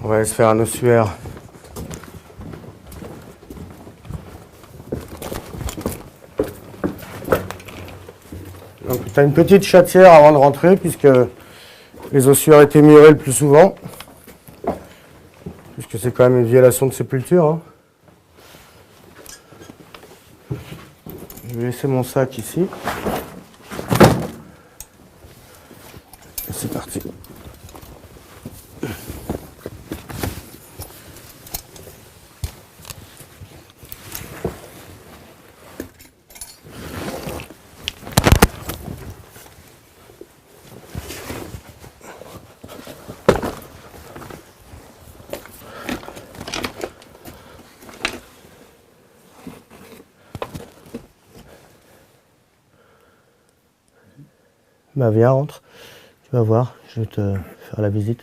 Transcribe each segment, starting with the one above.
On va aller se faire un ossuaire. Donc tu as une petite chatière avant de rentrer puisque les ossuaires étaient murés le plus souvent. Puisque c'est quand même une violation de sépulture. Hein. Je vais laisser mon sac ici. Et c'est parti. Bah viens, rentre. Tu vas voir, je vais te faire la visite.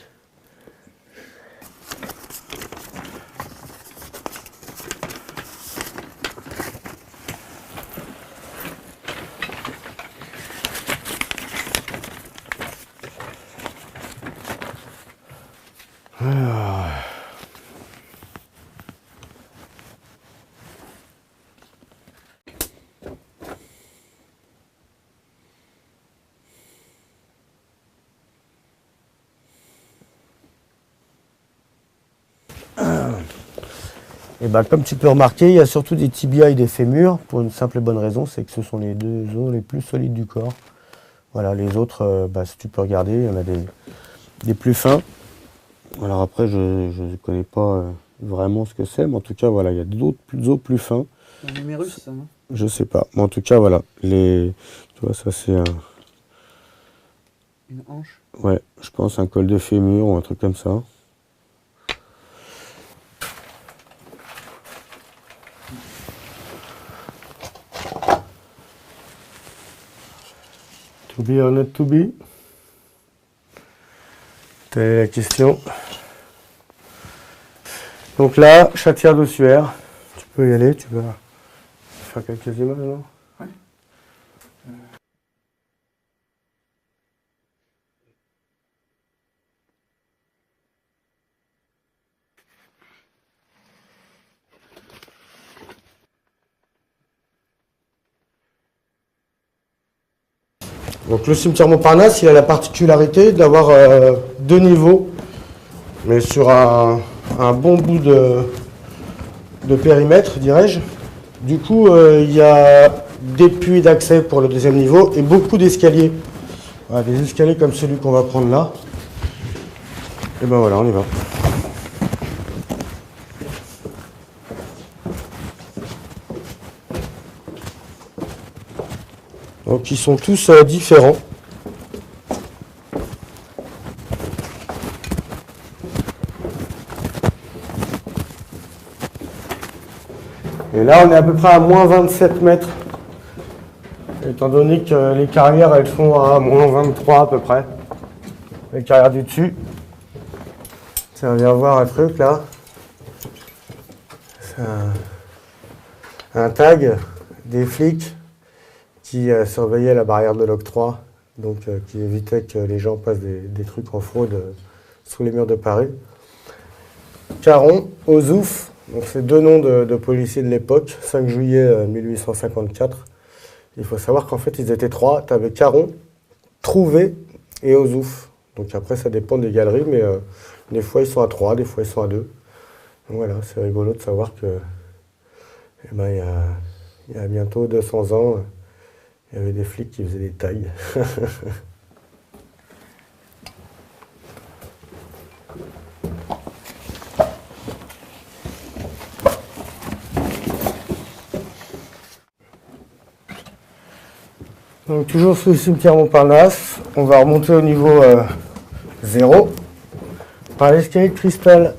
Et bah, comme tu peux remarquer, il y a surtout des tibias et des fémurs, pour une simple et bonne raison, c'est que ce sont les deux os les plus solides du corps. Voilà, les autres, si tu peux regarder, il y en a des plus fins. Alors après, je ne connais pas vraiment ce que c'est, mais en tout cas, voilà, il y a d'autres os plus fins. Un numérus, ça, non? Je sais pas, mais en tout cas, voilà, tu vois, ça c'est un... Une hanche? Ouais, je pense un col de fémur ou un truc comme ça. To be or not to be? Telle est la question. Donc là, chatière d'ossuaire. Tu peux y aller, tu vas faire quelques images, non? Ouais. Donc le cimetière Montparnasse, il a la particularité d'avoir deux niveaux, mais sur un bon bout de périmètre, dirais-je. Du coup, il y a des puits d'accès pour le deuxième niveau et beaucoup d'escaliers. Voilà, des escaliers comme celui qu'on va prendre là. Et ben voilà, on y va. Donc ils sont tous différents. Et là on est à peu près à moins 27 mètres. Étant donné que les carrières elles sont à moins 23 à peu près. Les carrières du dessus. Ça on vient voir un truc là. C'est un tag des flics qui surveillait la barrière de l'octroi, donc qui évitait que les gens passent des trucs en fraude sous les murs de Paris. Caron, Ozouf, donc c'est deux noms de policiers de l'époque, 5 juillet 1854. Il faut savoir qu'en fait ils étaient trois, tu avais Caron, Trouvé et Ozouf. Donc après ça dépend des galeries, mais des fois ils sont à 3, des fois ils sont à 2. Donc voilà, c'est rigolo de savoir que eh ben, il y a bientôt 200 ans, il y avait des flics qui faisaient des tailles. Donc toujours sous le cimetière Montparnasse, on va remonter au niveau 0 par l'escalier de cristal.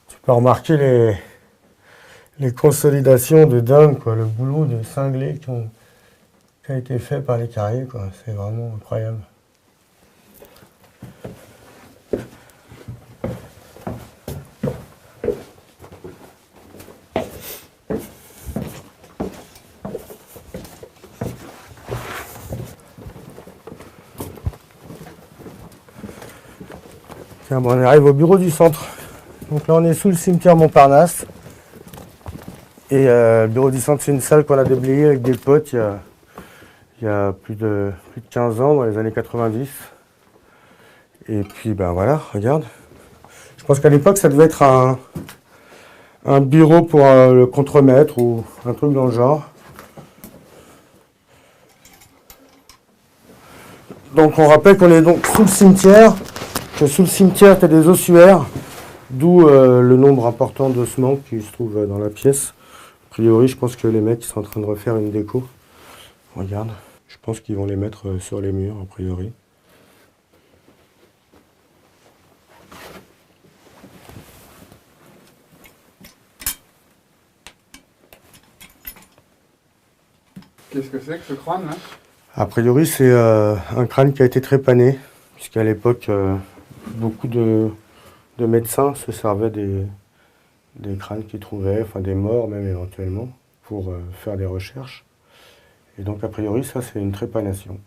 Tu peux remarquer les consolidations de dingue, quoi, le boulot de cinglé qui a été fait par les carriers, quoi. C'est vraiment incroyable. Tiens, bon, on arrive au bureau du centre. Donc là, on est sous le cimetière Montparnasse. Et le bureau du centre, c'est une salle qu'on a déblayée avec des potes il y a plus de 15 ans, dans les années 90. Et puis, ben voilà, regarde. Je pense qu'à l'époque, ça devait être un bureau pour le contremaître ou un truc dans le genre. Donc on rappelle qu'on est donc sous le cimetière, que sous le cimetière, tu as des ossuaires, d'où le nombre important d'ossements qui se trouvent dans la pièce. A priori, je pense que les mecs sont en train de refaire une déco. Regarde, je pense qu'ils vont les mettre sur les murs, a priori. Qu'est-ce que c'est que ce crâne là? A priori, c'est un crâne qui a été trépané, puisqu'à l'époque, beaucoup de médecins se servaient des crânes qu'ils trouvaient, enfin des morts même éventuellement, pour faire des recherches. Et donc, a priori, ça, c'est une trépanation.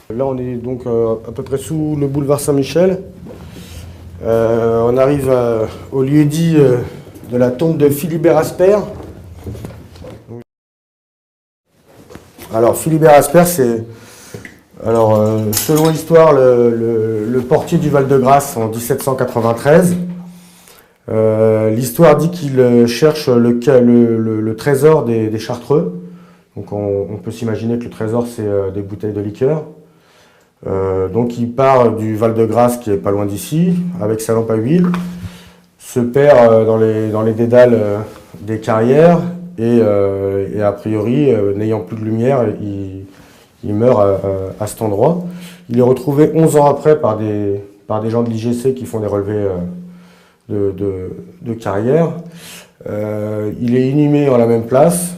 Là, on est donc à peu près sous le boulevard Saint-Michel. On arrive au lieu-dit de la tombe de Philibert Asper. Alors, Philibert Asper, c'est, selon l'histoire, le portier du Val-de-Grâce en 1793. L'histoire dit qu'il cherche le trésor des Chartreux. Donc, on peut s'imaginer que le trésor, c'est des bouteilles de liqueur. Donc il part du Val-de-Grâce qui est pas loin d'ici, avec sa lampe à huile, se perd dans les dédales des carrières et a priori, n'ayant plus de lumière, il meurt à cet endroit. Il est retrouvé 11 ans après par des gens de l'IGC qui font des relevés de carrière. Il est inhumé en la même place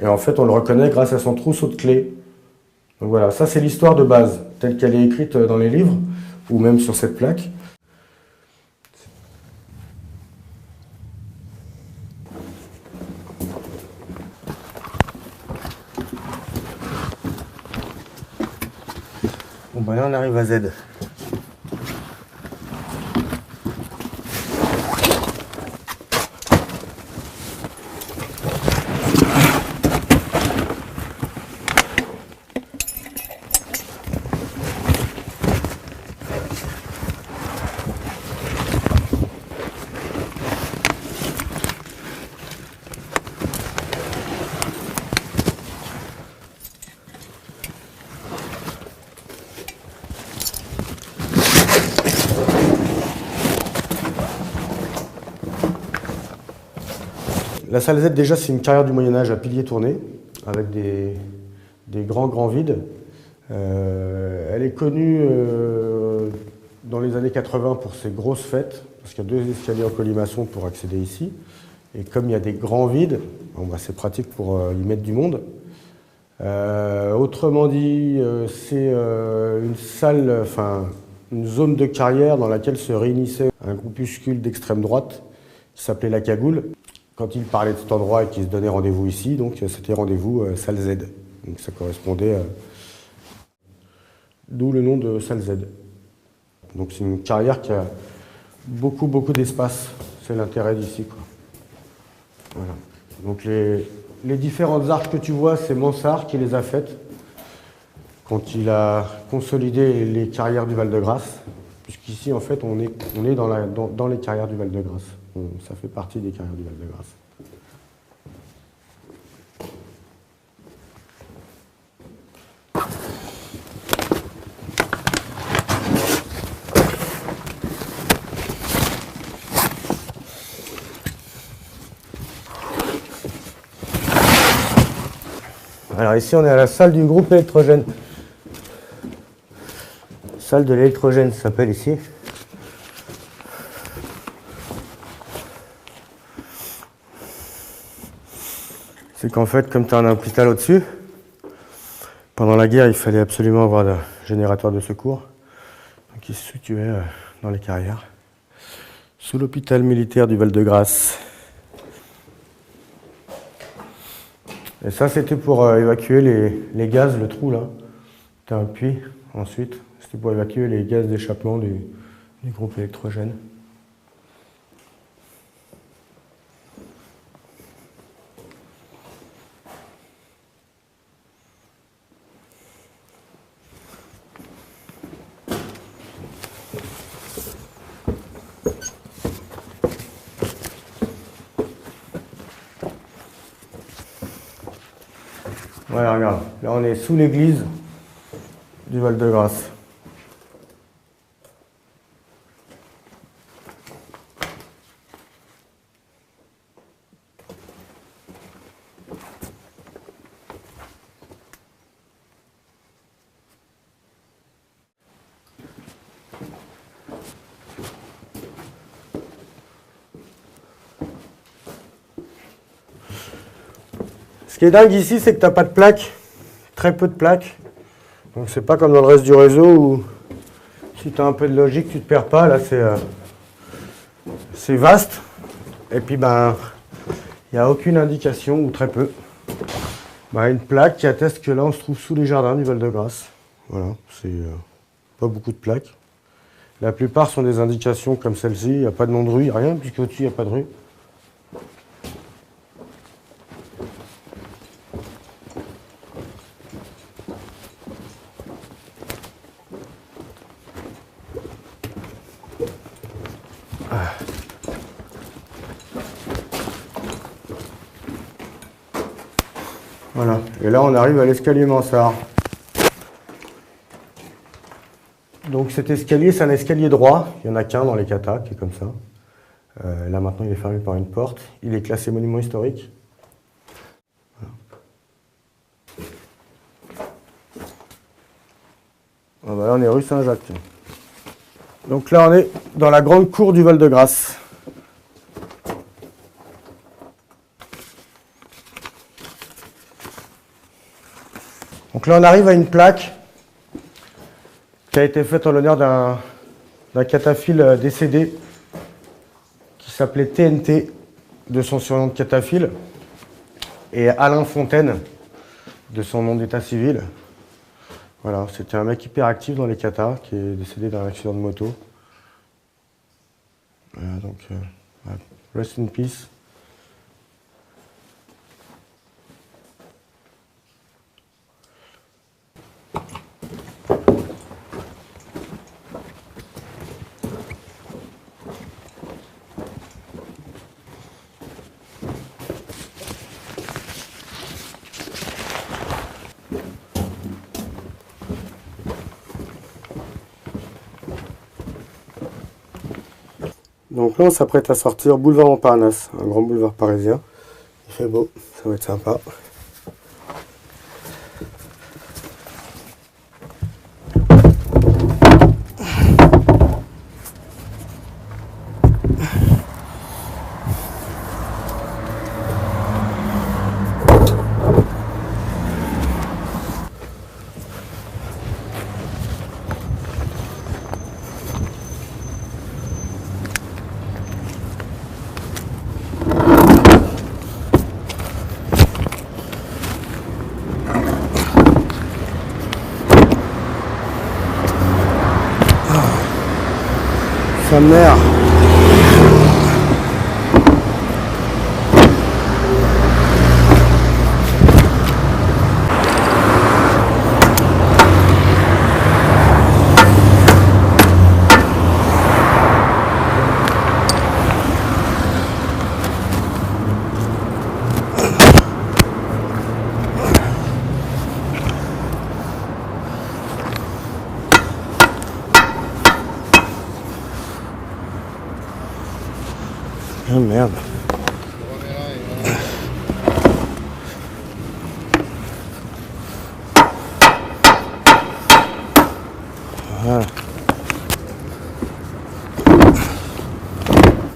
et en fait on le reconnaît grâce à son trousseau de clés. Donc voilà, ça c'est l'histoire de base, telle qu'elle est écrite dans les livres, ou même sur cette plaque. Bon ben là on arrive à Z. La salle Z, déjà, c'est une carrière du Moyen-Âge à piliers tournés, avec des grands vides. Elle est connue dans les années 80 pour ses grosses fêtes, parce qu'il y a 2 escaliers en colimaçon pour accéder ici. Et comme il y a des grands vides, bon, bah, c'est pratique pour y mettre du monde. Autrement dit, c'est une salle, enfin une zone de carrière dans laquelle se réunissait un groupuscule d'extrême droite qui s'appelait la Cagoule. Quand il parlait de cet endroit et qu'il se donnait rendez-vous ici, donc c'était rendez-vous salle Z. Donc ça correspondait, d'où le nom de salle Z. Donc c'est une carrière qui a beaucoup d'espace. C'est l'intérêt d'ici, quoi. Voilà. Donc les différentes arches que tu vois, c'est Mansart qui les a faites quand il a consolidé les carrières du Val-de-Grâce. Puisqu'ici, en fait, on est dans les carrières du Val-de-Grâce. Ça fait partie des carrières du Val-de-Grâce. Alors ici, on est à la salle du groupe électrogène. Salle de l'électrogène, ça s'appelle ici. C'est qu'en fait, comme tu as un hôpital au-dessus, pendant la guerre, il fallait absolument avoir un générateur de secours. Donc il se situait dans les carrières, sous l'hôpital militaire du Val-de-Grâce. Et ça, c'était pour évacuer les gaz, le trou là. C'était un puits, ensuite. C'était pour évacuer les gaz d'échappement du groupe électrogène. Voilà, regarde. Là, on est sous l'église du Val-de-Grâce. Ce qui est dingue ici, c'est que tu n'as pas de plaques, très peu de plaques. Donc c'est pas comme dans le reste du réseau où si tu as un peu de logique, tu te perds pas. Là, c'est vaste. Et puis, ben, il n'y a aucune indication, ou très peu. Ben, une plaque qui atteste que là, on se trouve sous les jardins du Val-de-Grâce. Voilà, c'est pas beaucoup de plaques. La plupart sont des indications comme celle-ci. Il n'y a pas de nom de rue, il n'y a rien, puisque au-dessus, il n'y a pas de rue. Voilà, et là on arrive à l'escalier mansard. Donc cet escalier, c'est un escalier droit, il n'y en a qu'un dans les katas qui est comme ça. Là maintenant il est fermé par une porte, il est classé monument historique. Voilà. Ah bah là on est rue Saint-Jacques. Donc là on est dans la grande cour du Val-de-Grâce. Donc là, on arrive à une plaque qui a été faite en l'honneur d'un cataphile décédé qui s'appelait TNT, de son surnom de cataphile, et Alain Fontaine, de son nom d'état civil. Voilà, c'était un mec hyper actif dans les katas qui est décédé d'un accident de moto. Voilà, donc, rest in peace. Donc là, on s'apprête à sortir boulevard Montparnasse, un grand boulevard parisien. Il fait beau, ça va être sympa. Sa mère. Oh merde. Ah.